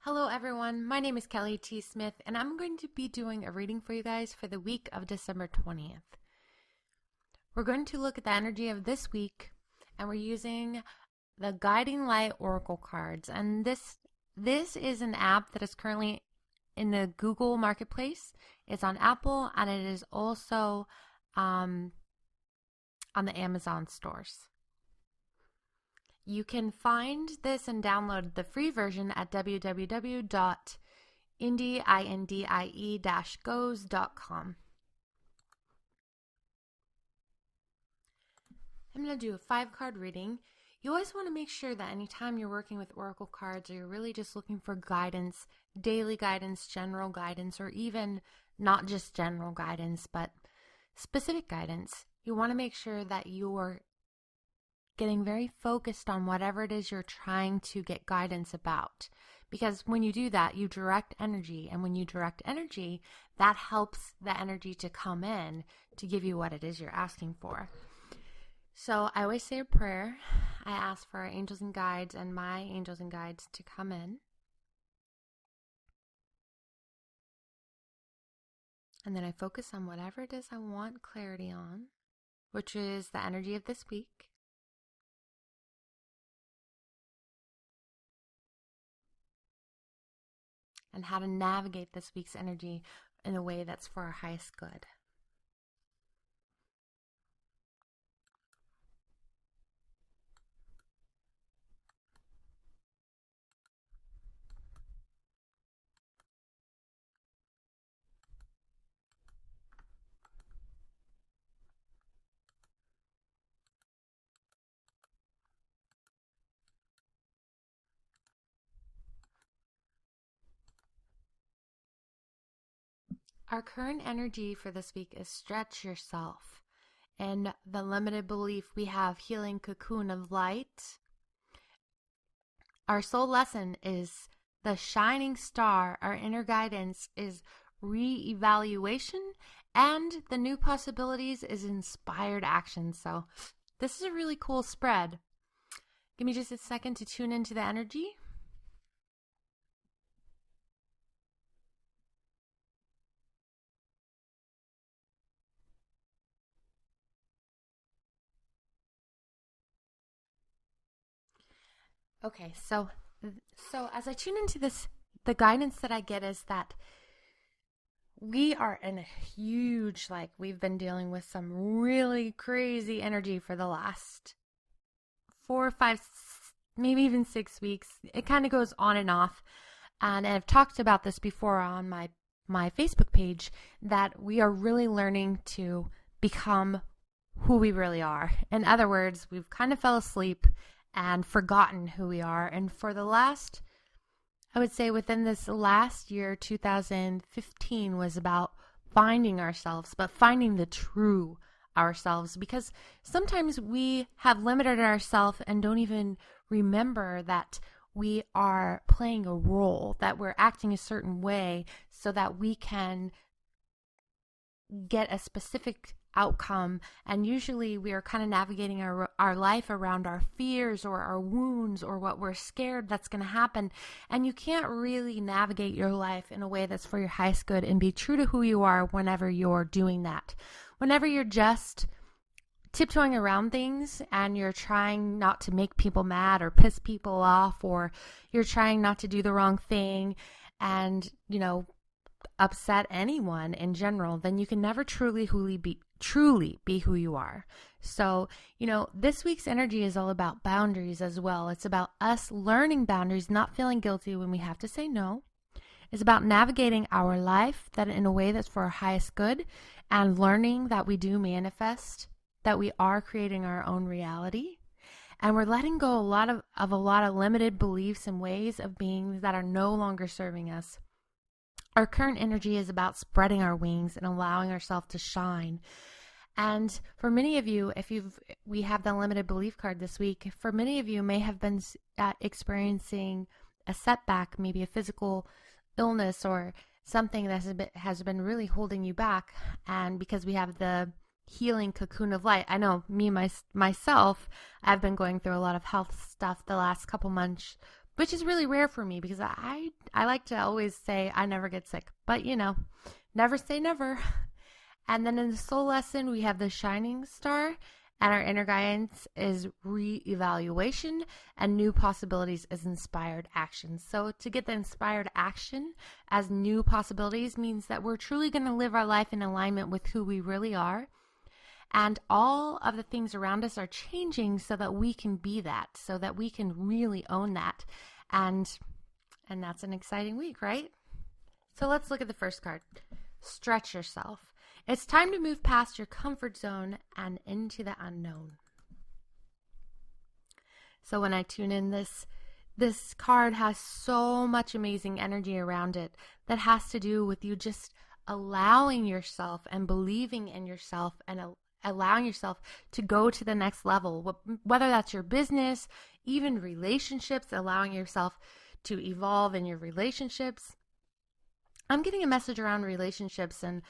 Hello everyone, my name is Kelly T. Smith and I'm going to be doing a reading for you guys for the week of December 20th. We're going to look at the energy of this week and we're using the Guiding Light Oracle cards, and this is an app that is currently in the Google Marketplace. It's on Apple and it is also on the Amazon stores. You can find this and download the free version at www.indie-goes.com. I'm going to do a 5-card reading. You always want to make sure that anytime you're working with oracle cards or you're really just looking for guidance, daily guidance, general guidance, or even not just general guidance, but specific guidance, you want to make sure that you're getting very focused on whatever it is you're trying to get guidance about. Because when you do that, you direct energy. And when you direct energy, that helps the energy to come in to give you what it is you're asking for. So I always say a prayer. I ask for our angels and guides and my angels and guides to come in. And then I focus on whatever it is I want clarity on, which is the energy of this week. And how to navigate this week's energy in a way that's for our highest good. Our current energy for this week is stretch yourself. And the limited belief we have healing cocoon of light. Our soul lesson is the shining star. Our inner guidance is re-evaluation. And the new possibilities is inspired action. So this is a really cool spread. Give me just a second to tune into the energy. Okay, so as I tune into this, the guidance that I get is that we are in a huge, we've been dealing with some really crazy energy for the last 4, 5, maybe even 6 weeks. It kind of goes on and off. And I've talked about this before on my Facebook page, that we are really learning to become who we really are. In other words, we've kind of fell asleep and forgotten who we are. And for the last, I would say within this last year, 2015 was about finding ourselves, but finding the true ourselves, because sometimes we have limited ourselves and don't even remember that we are playing a role, that we're acting a certain way so that we can get a specific outcome. And usually we are kind of navigating our life around our fears or our wounds or what we're scared that's going to happen. And you can't really navigate your life in a way that's for your highest good and be true to who you are whenever you're doing that. Whenever you're just tiptoeing around things and you're trying not to make people mad or piss people off, or you're trying not to do the wrong thing and, upset anyone in general, then you can never truly be who you are. So, this week's energy is all about boundaries as well. It's about us learning boundaries, not feeling guilty when we have to say no. It's about navigating our life that in a way that's for our highest good, and learning that we do manifest, that we are creating our own reality. And we're letting go a lot of limited beliefs and ways of being that are no longer serving us. Our current energy is about spreading our wings and allowing ourselves to shine. And for many of you, we have the limited belief card this week. For many of you may have been experiencing a setback, maybe a physical illness or something that has been really holding you back. And because we have the healing cocoon of light, I know myself, I've been going through a lot of health stuff the last couple months, which is really rare for me because I like to always say I never get sick, but never say never. And then in the soul lesson, we have the shining star, and our inner guidance is re-evaluation, and new possibilities is inspired action. So to get the inspired action as new possibilities means that we're truly going to live our life in alignment with who we really are. And all of the things around us are changing so that we can be that, so that we can really own that. And that's an exciting week, right? So let's look at the first card. Stretch yourself. It's time to move past your comfort zone and into the unknown. So when I tune in, this card has so much amazing energy around it that has to do with you just allowing yourself and believing in yourself and allowing yourself to go to the next level, whether that's your business, even relationships, allowing yourself to evolve in your relationships. I'm getting a message around relationships and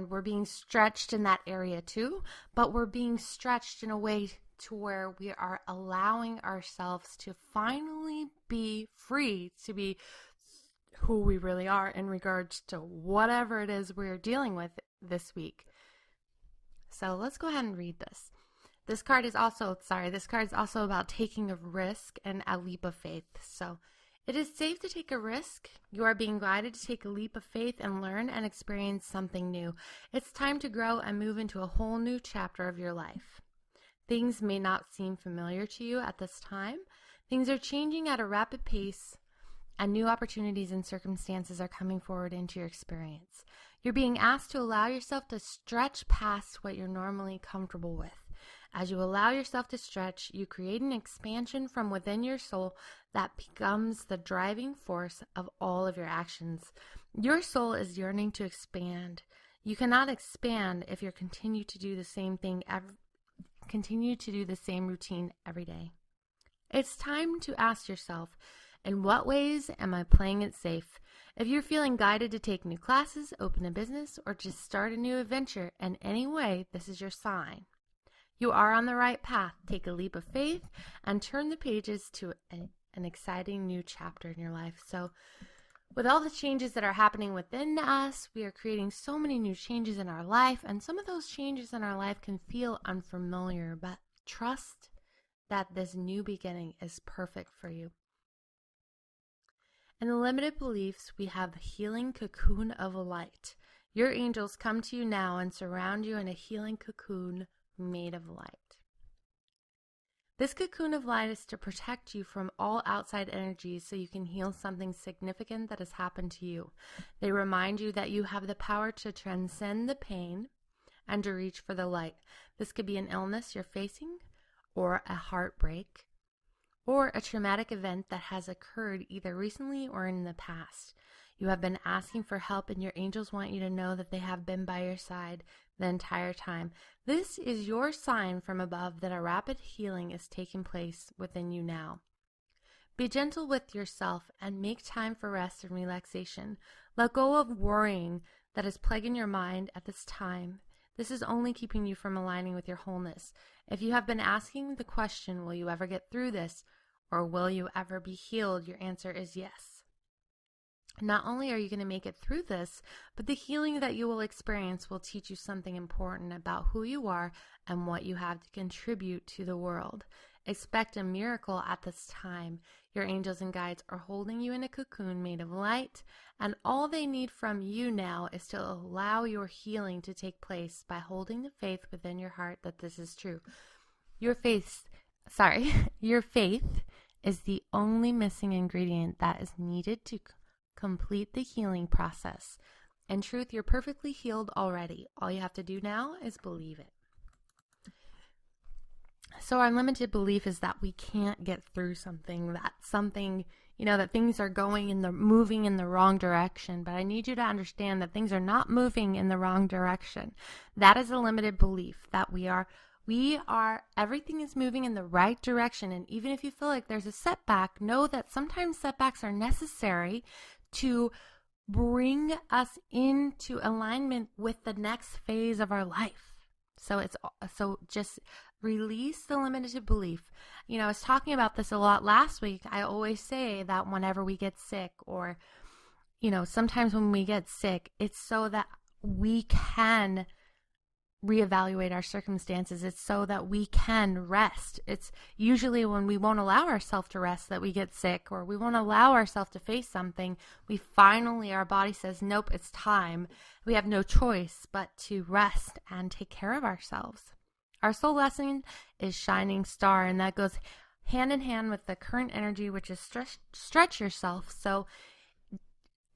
we're being stretched in that area too, but we're being stretched in a way to where we are allowing ourselves to finally be free to be who we really are in regards to whatever it is we're dealing with this week. So let's go ahead and read this. This card is also about taking a risk and a leap of faith. So it is safe to take a risk. You are being guided to take a leap of faith and learn and experience something new. It's time to grow and move into a whole new chapter of your life. Things may not seem familiar to you at this time. Things are changing at a rapid pace, and new opportunities and circumstances are coming forward into your experience. You're being asked to allow yourself to stretch past what you're normally comfortable with. As you allow yourself to stretch, you create an expansion from within your soul that becomes the driving force of all of your actions. Your soul is yearning to expand. You cannot expand if you continue to do the same routine every day. It's time to ask yourself, in what ways am I playing it safe? If you're feeling guided to take new classes, open a business, or just start a new adventure in any way, this is your sign. You are on the right path. Take a leap of faith and turn the pages to an exciting new chapter in your life. So with all the changes that are happening within us, we are creating so many new changes in our life, and some of those changes in our life can feel unfamiliar, but trust that this new beginning is perfect for you. In the limited beliefs, we have the healing cocoon of light. Your angels come to you now and surround you in a healing cocoon made of light. This cocoon of light is to protect you from all outside energies so you can heal something significant that has happened to you. They remind you that you have the power to transcend the pain and to reach for the light. This could be an illness you're facing, or a heartbreak, or a traumatic event that has occurred either recently or in the past. You have been asking for help, and your angels want you to know that they have been by your side the entire time. This is your sign from above that a rapid healing is taking place within you now. Be gentle with yourself and make time for rest and relaxation. Let go of worrying that is plaguing your mind at this time. This is only keeping you from aligning with your wholeness. If you have been asking the question, will you ever get through this, or will you ever be healed, your answer is yes. Not only are you going to make it through this, but the healing that you will experience will teach you something important about who you are and what you have to contribute to the world. Expect a miracle at this time. Your angels and guides are holding you in a cocoon made of light, and all they need from you now is to allow your healing to take place by holding the faith within your heart that this is true. Your faith is the only missing ingredient that is needed to complete the healing process. In truth, you're perfectly healed already. All you have to do now is believe it. So our limited belief is that we can't get through something, that things are moving in the wrong direction. But I need you to understand that things are not moving in the wrong direction. That is a limited belief, that everything is moving in the right direction. And even if you feel like there's a setback, know that sometimes setbacks are necessary to bring us into alignment with the next phase of our life. So just release the limited belief. I was talking about this a lot last week. I always say that whenever we get sick, or sometimes when we get sick, it's so that we can reevaluate our circumstances. It's so that we can rest. It's usually when we won't allow ourselves to rest that we get sick, or we won't allow ourselves to face something. Our body says, nope, it's time. We have no choice but to rest and take care of ourselves. Our soul lesson is Shining Star, and that goes hand in hand with the current energy, which is stretch yourself. So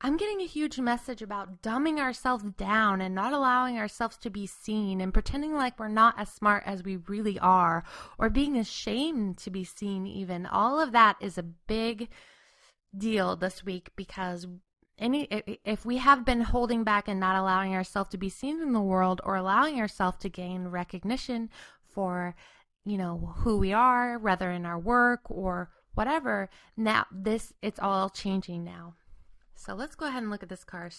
I'm getting a huge message about dumbing ourselves down and not allowing ourselves to be seen, and pretending like we're not as smart as we really are, or being ashamed to be seen even. All of that is a big deal this week, because if we have been holding back and not allowing ourselves to be seen in the world, or allowing ourselves to gain recognition for who we are, whether in our work or whatever, now it's all changing now. So let's go ahead and look at this card.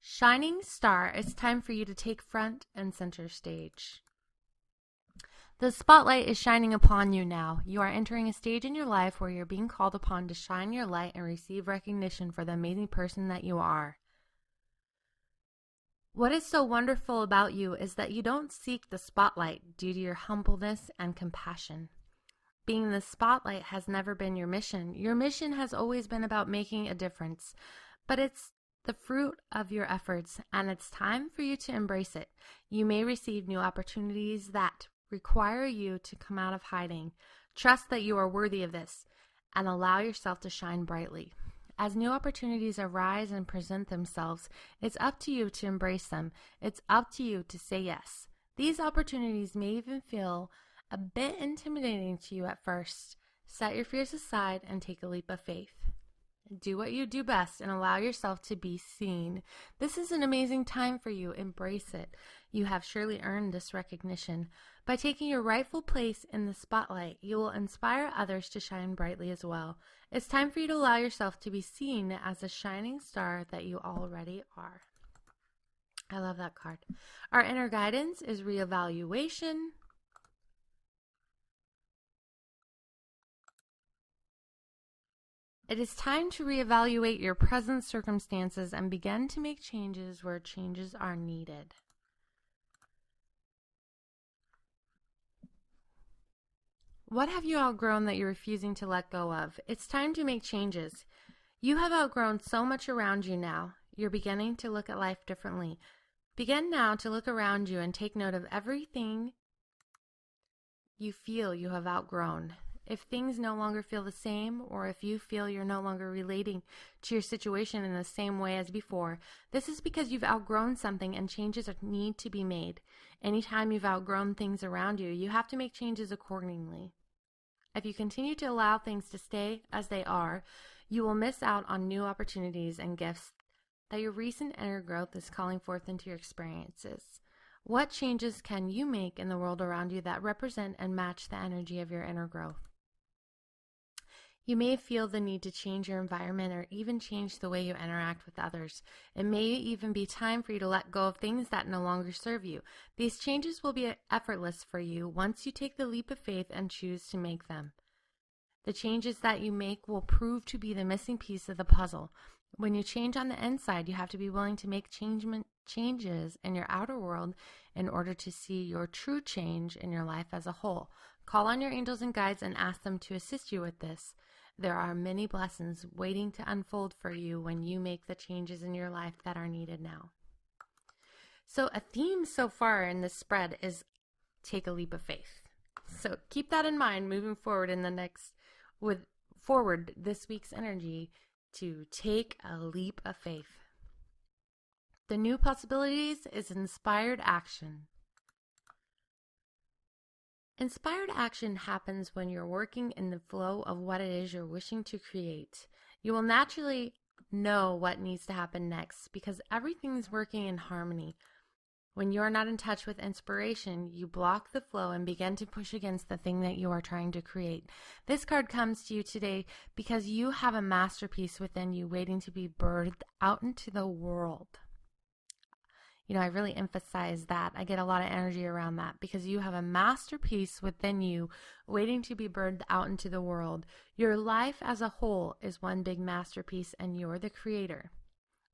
Shining Star, it's time for you to take front and center stage. The spotlight is shining upon you now. You are entering a stage in your life where you're being called upon to shine your light and receive recognition for the amazing person that you are. What is so wonderful about you is that you don't seek the spotlight due to your humbleness and compassion. Being the spotlight has never been your mission. Your mission has always been about making a difference, but it's the fruit of your efforts, and it's time for you to embrace it. You may receive new opportunities that require you to come out of hiding. Trust that you are worthy of this, and allow yourself to shine brightly. As new opportunities arise and present themselves, it's up to you to embrace them. It's up to you to say yes. These opportunities may even feel a bit intimidating to you at first. Set your fears aside and take a leap of faith. Do what you do best and allow yourself to be seen. This is an amazing time for you. Embrace it. You have surely earned this recognition. By taking your rightful place in the spotlight, you will inspire others to shine brightly as well. It's time for you to allow yourself to be seen as a shining star that you already are. I love that card. Our inner guidance is reevaluation. It is time to reevaluate your present circumstances and begin to make changes where changes are needed. What have you outgrown that you're refusing to let go of? It's time to make changes. You have outgrown so much around you now. You're beginning to look at life differently. Begin now to look around you and take note of everything you feel you have outgrown. If things no longer feel the same, or if you feel you're no longer relating to your situation in the same way as before, this is because you've outgrown something and changes need to be made. Anytime you've outgrown things around you, you have to make changes accordingly. If you continue to allow things to stay as they are, you will miss out on new opportunities and gifts that your recent inner growth is calling forth into your experiences. What changes can you make in the world around you that represent and match the energy of your inner growth? You may feel the need to change your environment or even change the way you interact with others. It may even be time for you to let go of things that no longer serve you. These changes will be effortless for you once you take the leap of faith and choose to make them. The changes that you make will prove to be the missing piece of the puzzle. When you change on the inside, you have to be willing to make changes in your outer world in order to see your true change in your life as a whole. Call on your angels and guides and ask them to assist you with this. There are many blessings waiting to unfold for you when you make the changes in your life that are needed now. So a theme so far in this spread is take a leap of faith. So keep that in mind moving forward this week's energy to take a leap of faith. The new possibilities is inspired action. Inspired action happens when you're working in the flow of what it is you're wishing to create. You will naturally know what needs to happen next because everything's working in harmony. When you're not in touch with inspiration, you block the flow and begin to push against the thing that you are trying to create. This card comes to you today because you have a masterpiece within you waiting to be birthed out into the world. I really emphasize that. I get a lot of energy around that because you have a masterpiece within you waiting to be birthed out into the world. Your life as a whole is one big masterpiece, and you're the creator.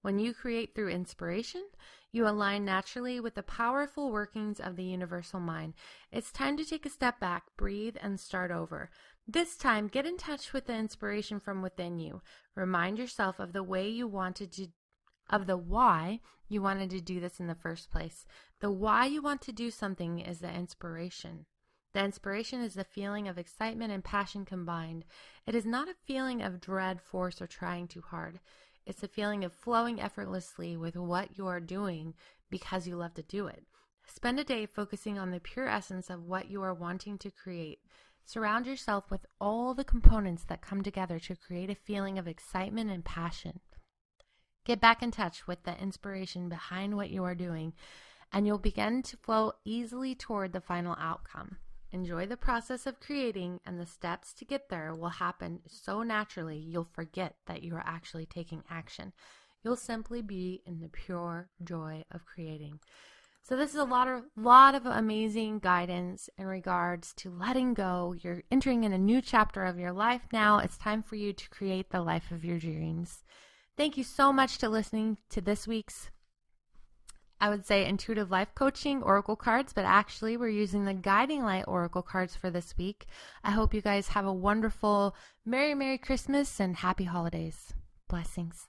When you create through inspiration, you align naturally with the powerful workings of the universal mind. It's time to take a step back, breathe, and start over. This time, get in touch with the inspiration from within you. Remind yourself of the why you wanted to do this in the first place. The why you want to do something is the inspiration. The inspiration is the feeling of excitement and passion combined. It is not a feeling of dread, force, or trying too hard. It's a feeling of flowing effortlessly with what you are doing because you love to do it. Spend a day focusing on the pure essence of what you are wanting to create. Surround yourself with all the components that come together to create a feeling of excitement and passion. Get back in touch with the inspiration behind what you are doing, and you'll begin to flow easily toward the final outcome. Enjoy the process of creating, and the steps to get there will happen so naturally you'll forget that you are actually taking action. You'll simply be in the pure joy of creating. So this is a lot of amazing guidance in regards to letting go. You're entering in a new chapter of your life now. It's time for you to create the life of your dreams. Thank you so much for listening to this week's, I would say, Intuitive Life Coaching Oracle cards, but actually we're using the Guiding Light Oracle cards for this week. I hope you guys have a wonderful Merry Christmas and Happy Holidays. Blessings.